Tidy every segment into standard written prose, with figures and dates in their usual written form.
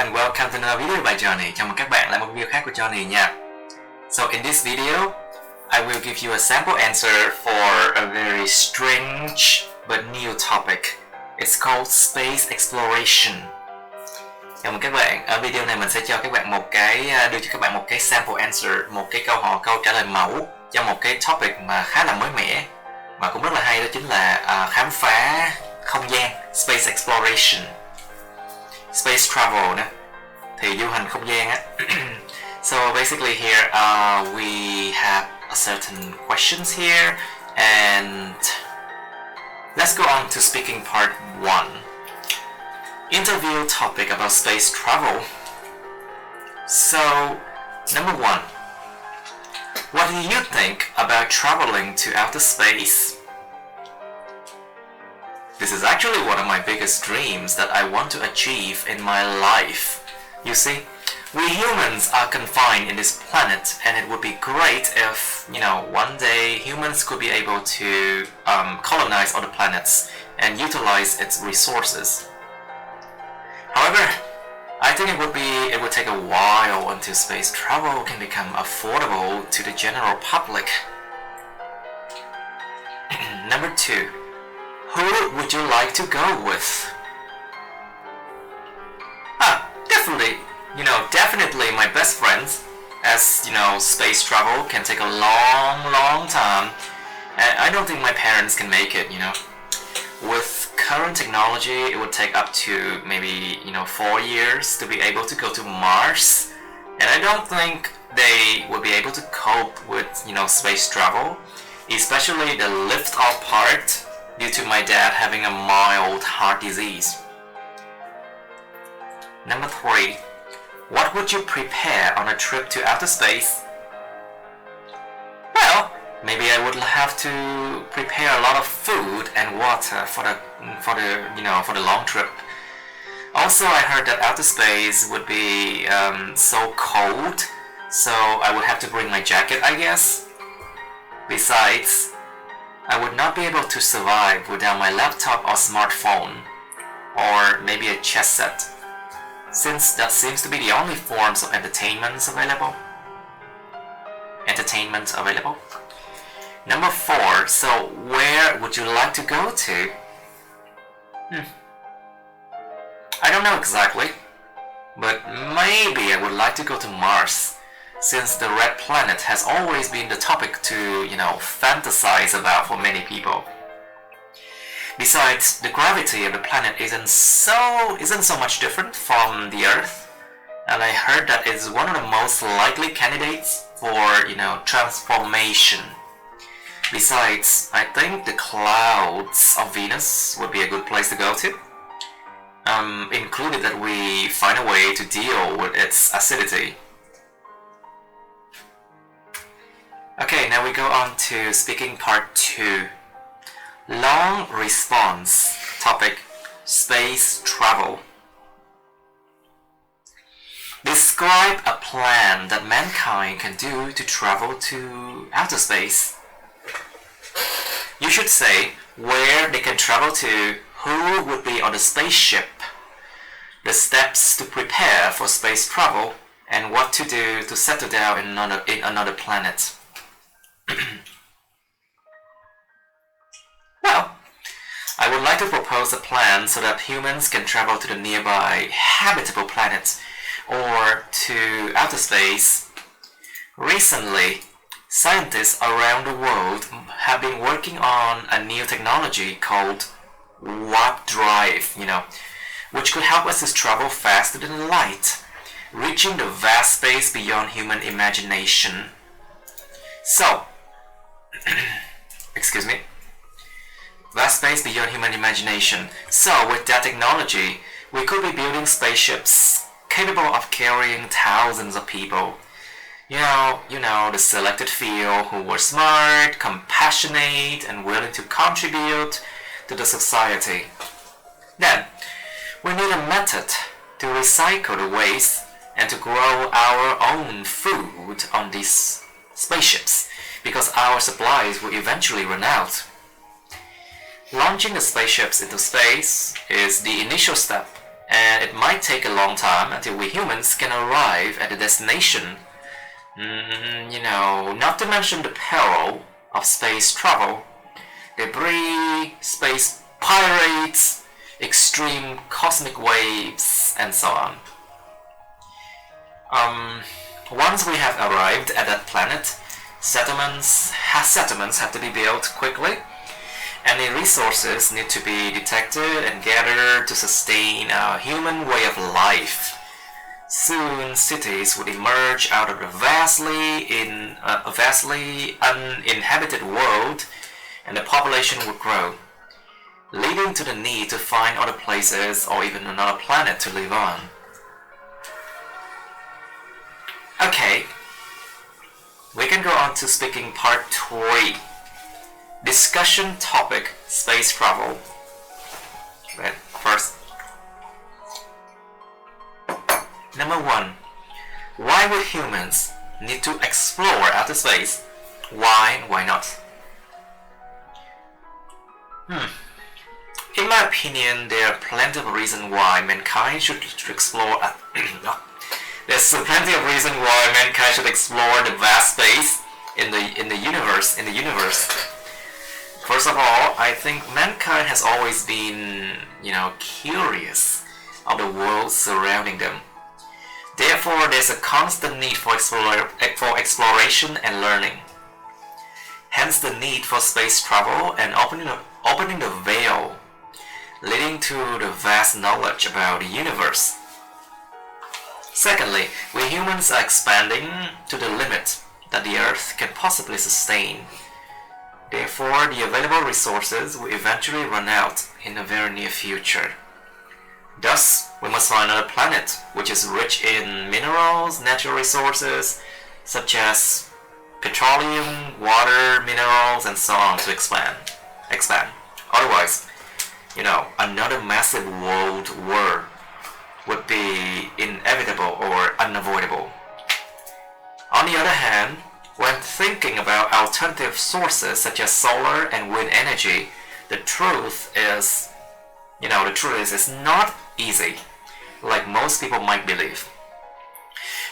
and welcome to another video by Johnny. Chào mừng các bạn lại một video khác của Johnny nha. So in this video, I will give you a sample answer for a very strange but new topic. It's called space exploration. Chào mừng các bạn. Ở video này mình sẽ cho các bạn đưa cho các bạn một cái sample answer, một cái câu trả lời mẫu cho một cái topic mà khá là mới mẻ mà cũng rất là hay, đó chính là khám phá không gian, space exploration. Space travel nữa thì du hành không gian á. So basically here we have a certain questions here, and let's go on to speaking part 1. Interview topic about space travel. So number 1, what do you think about traveling to outer space? This is actually one of my biggest dreams that I want to achieve in my life. You see, we humans are confined in this planet, and it would be great if, one day humans could be able to colonize other planets and utilize its resources. However, I think it would take a while until space travel can become affordable to the general public. Number 2. Who would you like to go with? Definitely my best friends, as space travel can take a long time, and I don't think my parents can make it. With current technology, it would take up to maybe 4 years to be able to go to Mars, and I don't think they would be able to cope with space travel, especially the lift-off part, due to my dad having a mild heart disease. Number 3. What would you prepare on a trip to outer space? Well, maybe I would have to prepare a lot of food and water for the long trip. Also, I heard that outer space would be so cold, so I would have to bring my jacket, I guess. Besides, I would not be able to survive without my laptop or smartphone, or maybe a chess set, since that seems to be the only forms of entertainment available. Number 4, so where would you like to go to? I don't know exactly, but maybe I would like to go to Mars, since the red planet has always been the topic to, fantasize about for many people. Besides, the gravity of the planet isn't so much different from the Earth, and I heard that it's one of the most likely candidates for, transformation. Besides, I think the clouds of Venus would be a good place to go to, included that we find a way to deal with its acidity. Okay, now we go on to speaking part 2. Long response topic: space travel. Describe a plan that mankind can do to travel to outer space. You should say where they can travel to, who would be on the spaceship, the steps to prepare for space travel, and what to do to settle down in another planet. Well, I would like to propose a plan so that humans can travel to the nearby habitable planets or to outer space. Recently, scientists around the world have been working on a new technology called warp drive, which could help us to travel faster than light, reaching the vast space beyond human imagination. So, excuse me. Vast space beyond human imagination. So, with that technology, we could be building spaceships capable of carrying thousands of people. The selected few who were smart, compassionate, and willing to contribute to the society. Then, we need a method to recycle the waste and to grow our own food on these spaceships, because our supplies will eventually run out. Launching the spaceships into space is the initial step, and it might take a long time until we humans can arrive at the destination. Not to mention the peril of space travel, debris, space pirates, extreme cosmic waves, and so on. Once we have arrived at that planet, settlements have to be built quickly. Any resources need to be detected and gathered to sustain a human way of life. Soon, cities would emerge out of a vastly uninhabited world, and the population would grow, leading to the need to find other places or even another planet to live on. Okay, we can go on to speaking part 3. Discussion topic: space travel. Right, first. Number 1. Why would humans need to explore outer space? Why and why not? In my opinion, there are plenty of reasons why mankind should explore. There's plenty of reasons why mankind should explore the vast space in the universe. First of all, I think mankind has always been, curious of the world surrounding them. Therefore, there's a constant need for exploration and learning. Hence the need for space travel and opening the veil, leading to the vast knowledge about the universe. Secondly, we humans are expanding to the limit that the Earth can possibly sustain. Therefore, the available resources will eventually run out in the very near future. Thus, we must find another planet which is rich in minerals, natural resources such as petroleum, water, minerals, and so on to expand. Otherwise, another massive world war would be inevitable or unavoidable. On the other hand, when thinking about alternative sources such as solar and wind energy, the truth is it's not easy, like most people might believe.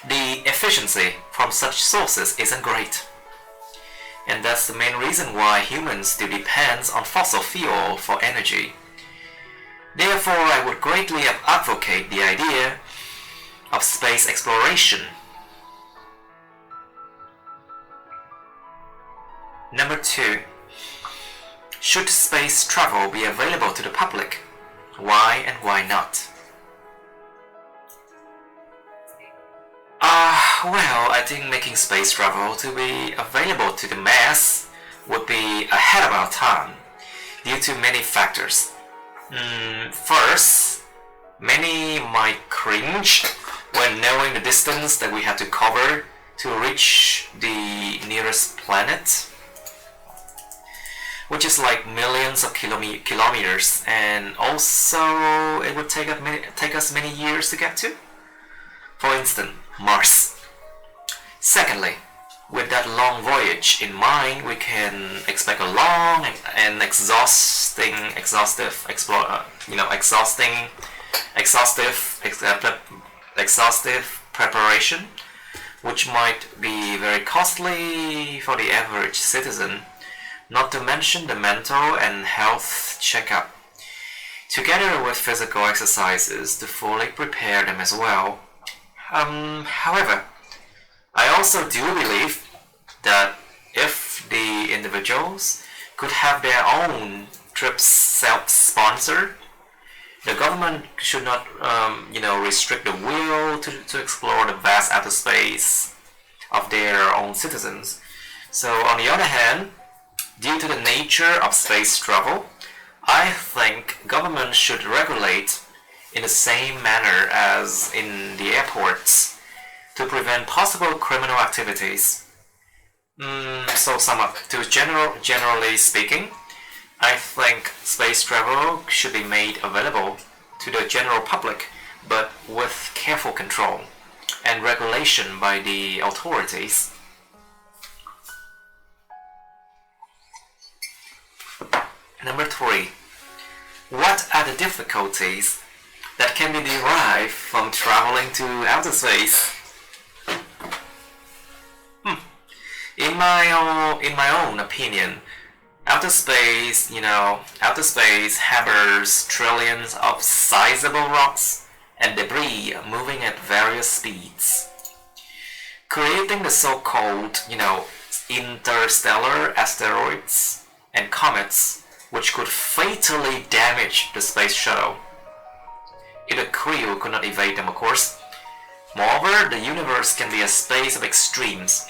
The efficiency from such sources isn't great. And that's the main reason why humans still depend on fossil fuel for energy. Therefore, I would greatly advocate the idea of space exploration. Number 2. Should space travel be available to the public? Why and why not? Well, I think making space travel to be available to the mass would be ahead of our time due to many factors. First, many might cringe when knowing the distance that we have to cover to reach the nearest planet, which is like millions of kilometers, and also it would take us many years to get to. For instance, Mars. Secondly, with that long voyage in mind, we can expect a long and exhaustive preparation, which might be very costly for the average citizen, not to mention the mental and health checkup, together with physical exercises to fully prepare them as well. However, I also do believe that if the individuals could have their own trips self-sponsored, the government should not, restrict the will to explore the vast outer space of their own citizens. So, on the other hand, due to the nature of space travel, I think government should regulate in the same manner as in the airports to prevent possible criminal activities. So generally speaking, I think space travel should be made available to the general public, but with careful control and regulation by the authorities. Number 3. What are the difficulties that can be derived from traveling to outer space. In my own opinion, outer space harbors trillions of sizable rocks and debris moving at various speeds, creating the so-called, interstellar asteroids and comets, which could fatally damage the space shuttle if the crew could not evade them, of course. Moreover, the universe can be a space of extremes,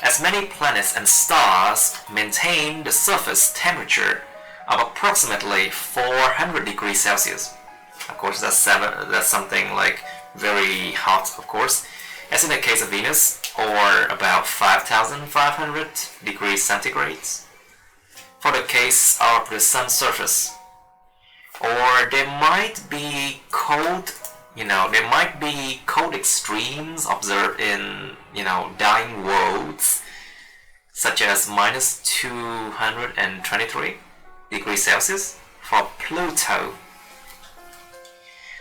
as many planets and stars maintain the surface temperature of approximately 400 degrees Celsius. Of course, that's something like very hot, of course, as in the case of Venus, or about 5,500 degrees centigrade for the case of the sun's surface. Or there might be cold extremes observed in, dying worlds, such as minus 223 degrees Celsius for Pluto.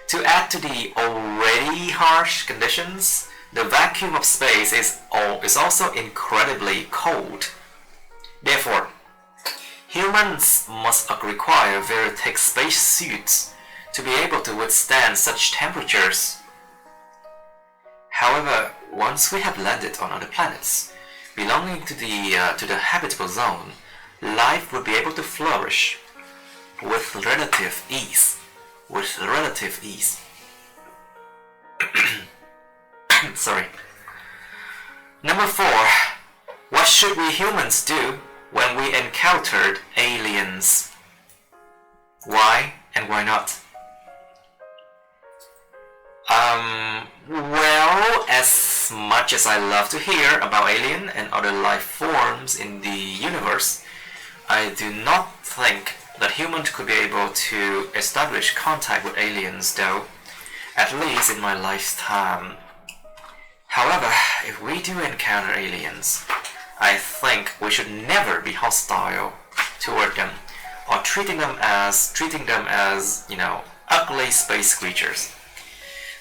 To add to the already harsh conditions, the vacuum of space is also incredibly cold. Therefore, humans must require very thick space suits to be able to withstand such temperatures. However, once we have landed on other planets belonging to the habitable zone, life would be able to flourish with relative ease. Sorry. Number 4. What should we humans do when we encountered aliens? Why and why not? Well, as much as I love to hear about alien and other life forms in the universe, I do not think that humans could be able to establish contact with aliens, though, at least in my lifetime. However, if we do encounter aliens, I think we should never be hostile toward them or treating them as ugly space creatures,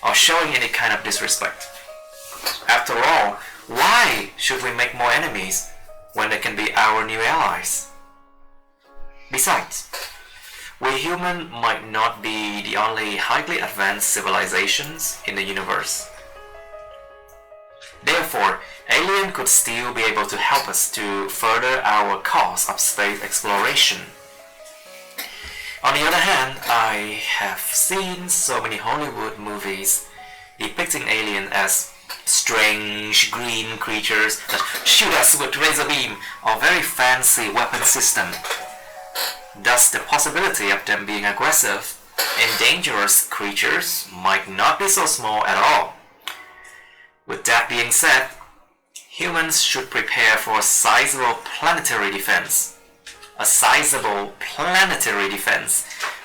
or showing any kind of disrespect. After all, why should we make more enemies when they can be our new allies? Besides, we humans might not be the only highly advanced civilizations in the universe. Therefore, alien could still be able to help us to further our cause of space exploration. On the other hand, I have seen so many Hollywood movies depicting aliens as strange green creatures that shoot us with razor beam or very fancy weapon system. Thus, the possibility of them being aggressive and dangerous creatures might not be so small at all. With that being said, humans should prepare for a sizable planetary defense,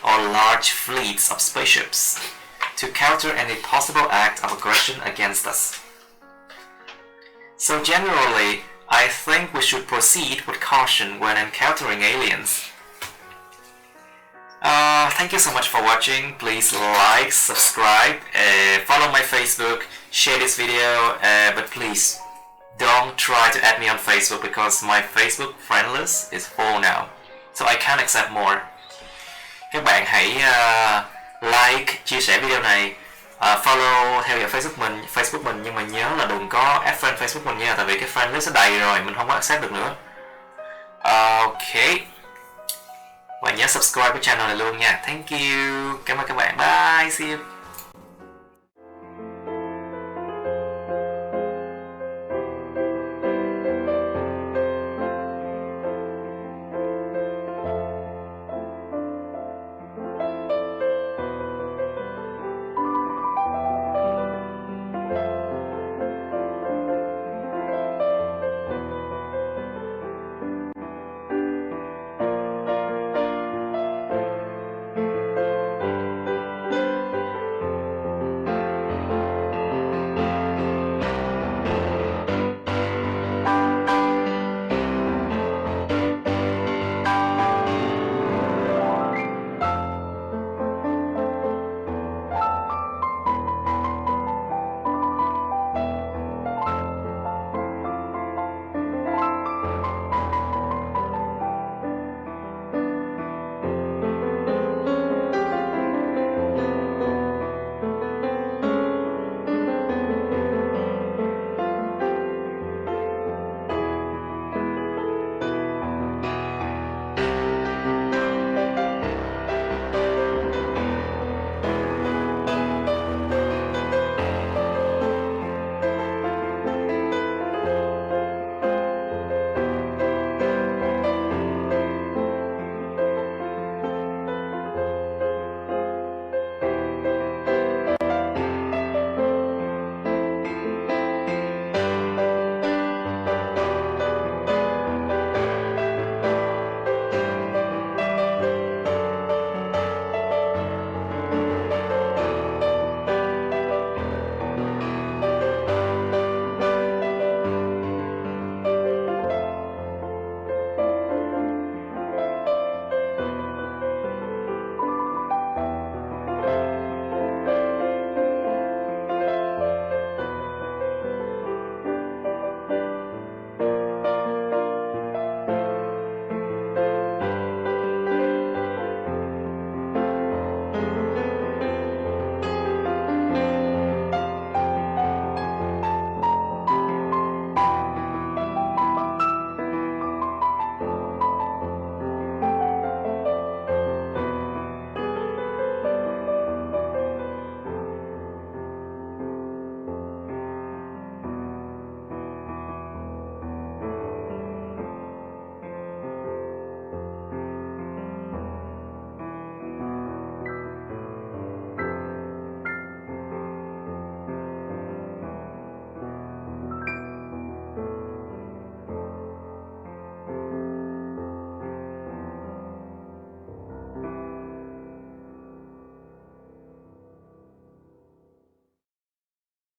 or large fleets of spaceships to counter any possible act of aggression against us. So generally, I think we should proceed with caution when encountering aliens. Thank you so much for watching. Please like, subscribe, follow my Facebook, share this video, but please don't try to add me on Facebook because my Facebook friend list is full now, so I can't accept more. Các bạn hãy like, chia sẻ video này, follow, theo dõi Facebook mình, nhưng mà nhớ là đừng có add friend Facebook mình nha, tại vì cái friend list nó đầy rồi, mình không có accept được nữa. Ok. Và nhớ subscribe cái channel này luôn nha. Thank you. Cảm ơn các bạn. Bye. See you.